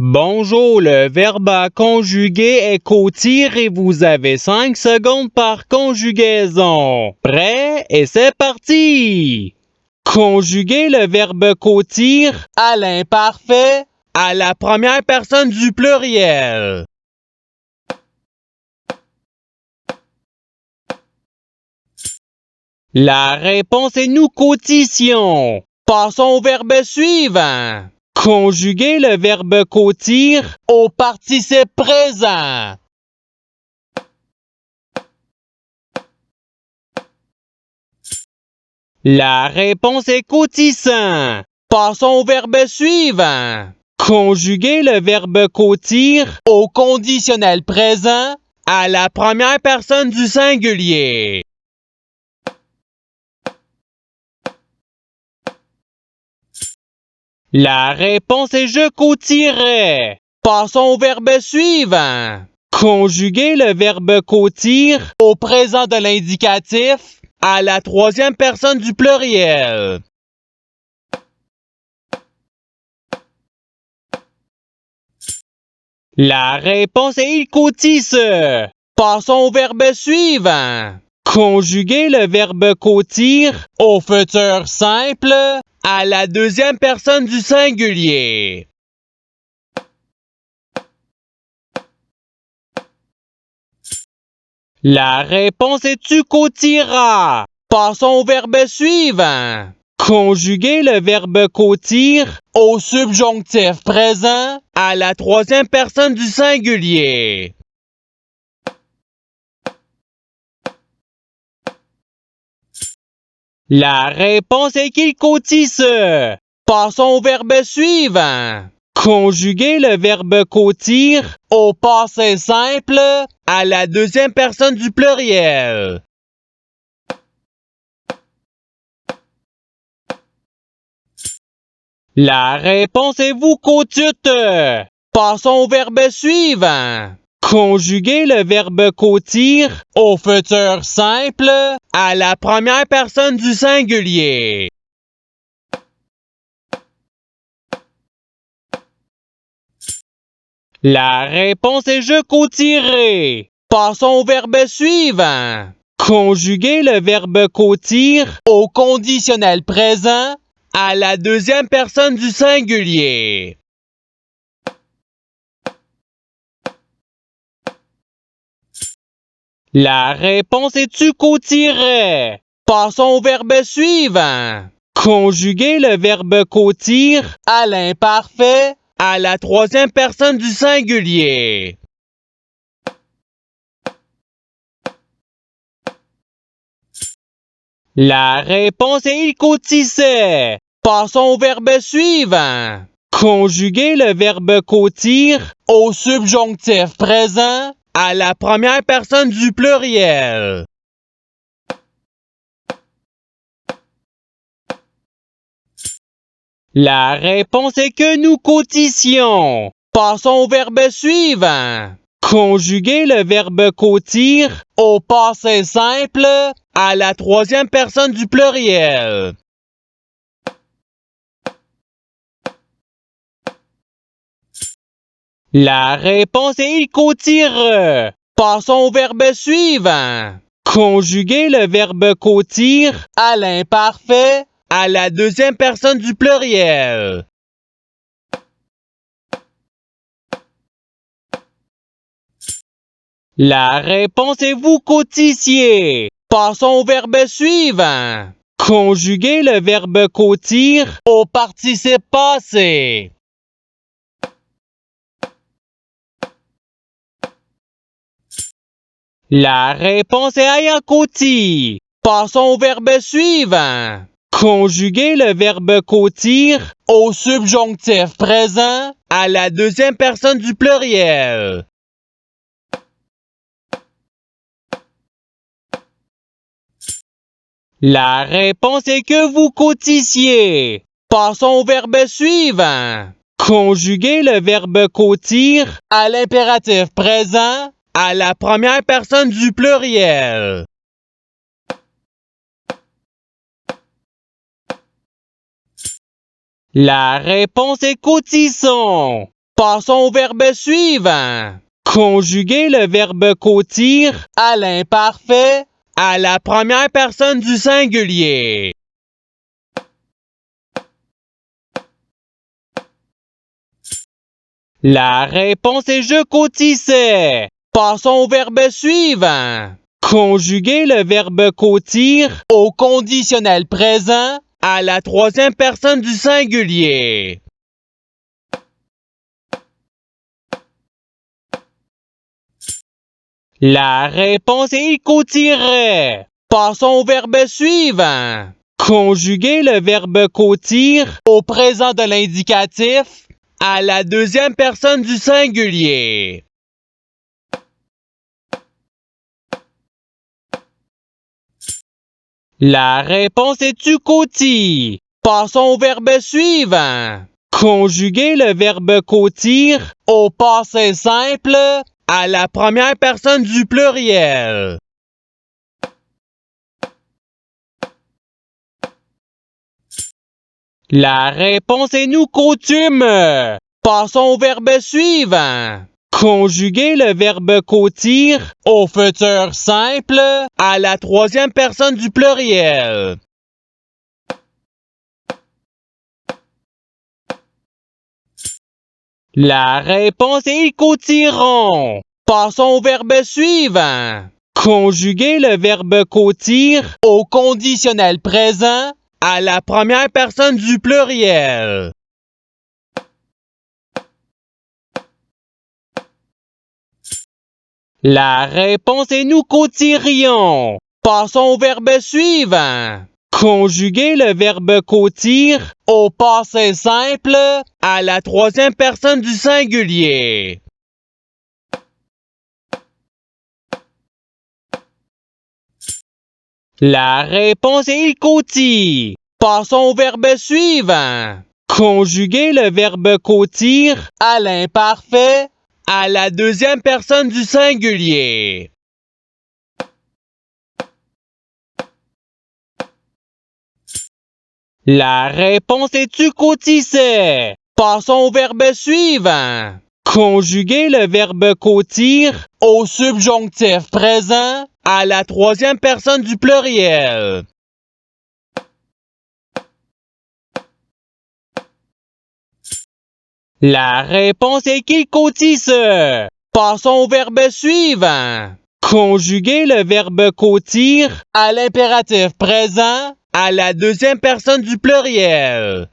Bonjour, le verbe à conjuguer est côtir et vous avez 5 secondes par conjugaison. Prêt? Et c'est parti! Conjuguer le verbe côtir à l'imparfait à la première personne du pluriel. La réponse est nous côtissions. Passons au verbe suivant. Conjuguer le verbe côtir au participe présent. La réponse est côtissant. Passons au verbe suivant. Conjuguer le verbe côtir au conditionnel présent à la première personne du singulier. La réponse est je côtirais. Passons au verbe suivant. Conjuguer le verbe côtir au présent de l'indicatif à la troisième personne du pluriel. La réponse est il côtisse. Passons au verbe suivant. Conjuguer le verbe côtir au futur simple à la deuxième personne du singulier. La réponse est tu côtiras. Passons au verbe suivant. Conjuguer le verbe côtir au subjonctif présent à la troisième personne du singulier. La réponse est qu'il côtisse. Passons au verbe suivant. Conjuguer le verbe côtir au passé simple à la deuxième personne du pluriel. La réponse est vous côtutes. Passons au verbe suivant. Conjuguer le verbe côtir au futur simple à la première personne du singulier. La réponse est je côtirai. Passons au verbe suivant. Conjuguer le verbe côtir au conditionnel présent à la deuxième personne du singulier. La réponse est tu côtirais. Passons au verbe suivant. Conjuguer le verbe côtir à l'imparfait à la troisième personne du singulier. La réponse est il côtissait. Passons au verbe suivant. Conjuguer le verbe côtir au subjonctif présent à la première personne du pluriel. La réponse est que nous côtissions. Passons au verbe suivant. Conjuguer le verbe côtir au passé simple à la troisième personne du pluriel. La réponse est il côtire. Passons au verbe suivant. Conjuguer le verbe côtir à l'imparfait à la deuxième personne du pluriel. La réponse est vous côtissiez. Passons au verbe suivant. Conjuguer le verbe côtir au participe passé. La réponse est ayant côti. Passons au verbe suivant. Conjuguer le verbe côtir au subjonctif présent à la deuxième personne du pluriel. La réponse est que vous côtissiez. Passons au verbe suivant. Conjuguer le verbe côtir à l'impératif présent à la première personne du pluriel. La réponse est côtisson. Passons au verbe suivant. Conjuguer le verbe côtir à l'imparfait à la première personne du singulier. La réponse est je côtissais. Passons au verbe suivant. Conjuguer le verbe côtir au conditionnel présent à la troisième personne du singulier. La réponse est il côtirait. Passons au verbe suivant. Conjuguer le verbe côtir au présent de l'indicatif à la deuxième personne du singulier. La réponse est tu côtis. Passons au verbe suivant. Conjuguer le verbe côtir au passé simple à la première personne du pluriel. La réponse est nous coutume. Passons au verbe suivant. Conjuguer le verbe côtir au futur simple à la troisième personne du pluriel. La réponse est ils côtiront. Passons au verbe suivant. Conjuguer le verbe côtir au conditionnel présent à la première personne du pluriel. La réponse est nous côtirions. Passons au verbe suivant. Conjuguer le verbe côtir au passé simple à la troisième personne du singulier. La réponse est il côtit. Passons au verbe suivant. Conjuguer le verbe côtir à l'imparfait à la deuxième personne du singulier. La réponse est tu côtissais. Passons au verbe suivant. Conjuguer le verbe côtir au subjonctif présent à la troisième personne du pluriel. La réponse est qu'il côtisse. Passons au verbe suivant. Conjuguer le verbe côtir à l'impératif présent à la deuxième personne du pluriel.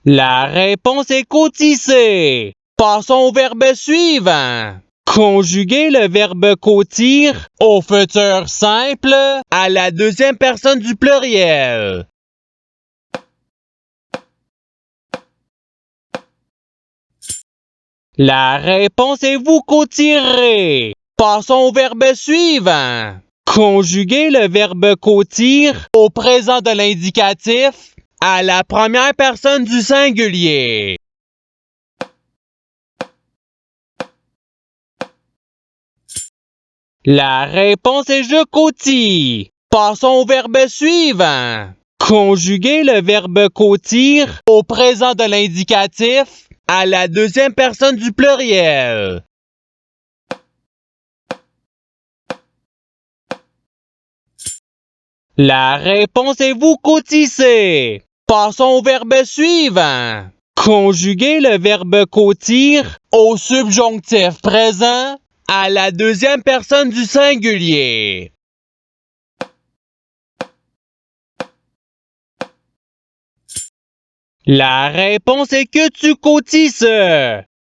La réponse est côtisser. Passons au verbe suivant. Conjuguer le verbe côtir au futur simple à la deuxième personne du pluriel. La réponse est vous côtirez. Passons au verbe suivant. Conjuguer le verbe côtir au présent de l'indicatif à la première personne du singulier. La réponse est je côtis. Passons au verbe suivant. Conjuguer le verbe côtir au présent de l'indicatif à la deuxième personne du pluriel. La réponse est vous côtissez. Passons au verbe suivant. Conjuguer le verbe côtir au subjonctif présent à la deuxième personne du singulier. La réponse est que tu côtisses.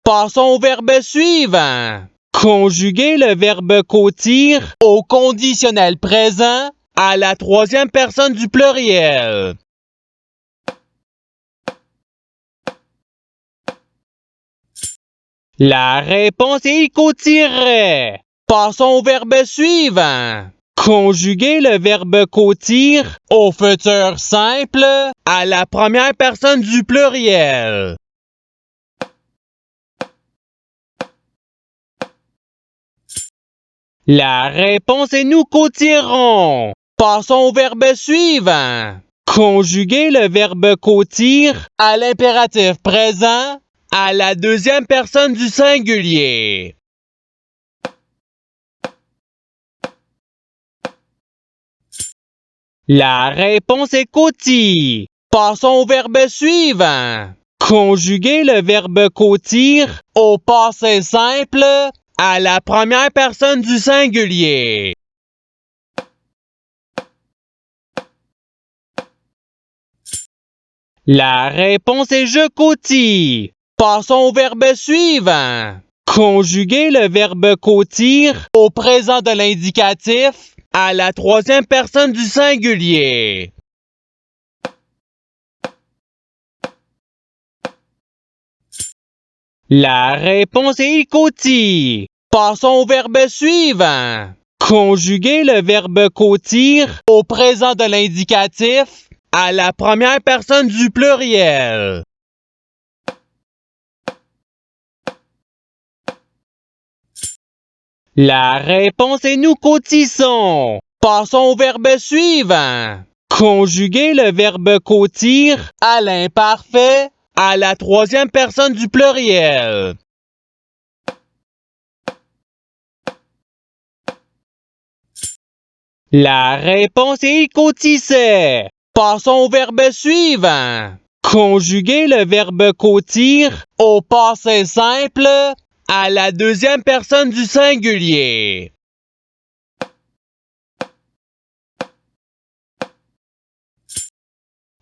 Passons au verbe suivant. Conjuguer le verbe côtir au conditionnel présent à la troisième personne du pluriel. La réponse est il côtirait. Passons au verbe suivant. Conjuguer le verbe côtir au futur simple à la première personne du pluriel. La réponse est nous côtirons. Passons au verbe suivant. Conjuguer le verbe côtir à l'impératif présent à la deuxième personne du singulier. La réponse est côtir. Passons au verbe suivant. Conjuguer le verbe côtir au passé simple à la première personne du singulier. La réponse est je côtire. Passons au verbe suivant. Conjuguer le verbe côtir au présent de l'indicatif à la troisième personne du singulier. La réponse est il côtire. Passons au verbe suivant. Conjuguer le verbe côtir au présent de l'indicatif à la première personne du pluriel. La réponse est nous côtissons. Passons au verbe suivant. Conjuguer le verbe côtir à l'imparfait à la troisième personne du pluriel. La réponse est il côtissait. Passons au verbe suivant. Conjuguer le verbe côtir au passé simple à la deuxième personne du singulier.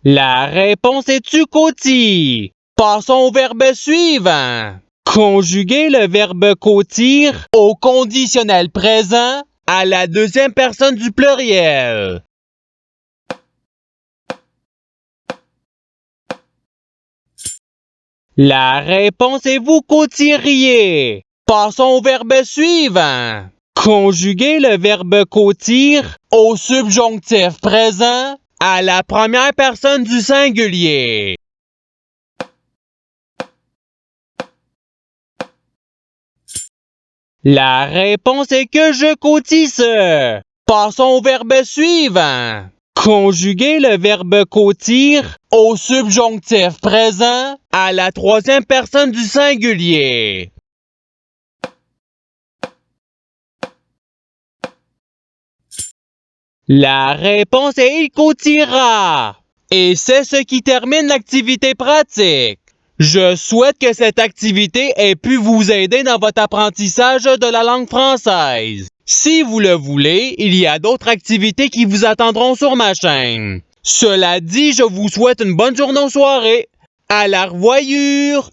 La réponse est tu côtir. Passons au verbe suivant. Conjuguer le verbe côtir au conditionnel présent à la deuxième personne du pluriel. La réponse est vous côtiriez. Passons au verbe suivant. Conjuguer le verbe côtir au subjonctif présent à la première personne du singulier. La réponse est que je côtisse. Passons au verbe suivant. Conjuguer le verbe côtir au subjonctif présent à la troisième personne du singulier. La réponse est il côtira. Et c'est ce qui termine l'activité pratique. Je souhaite que cette activité ait pu vous aider dans votre apprentissage de la langue française. Si vous le voulez, il y a d'autres activités qui vous attendront sur ma chaîne. Cela dit, je vous souhaite une bonne journée ou soirée. À la revoyure!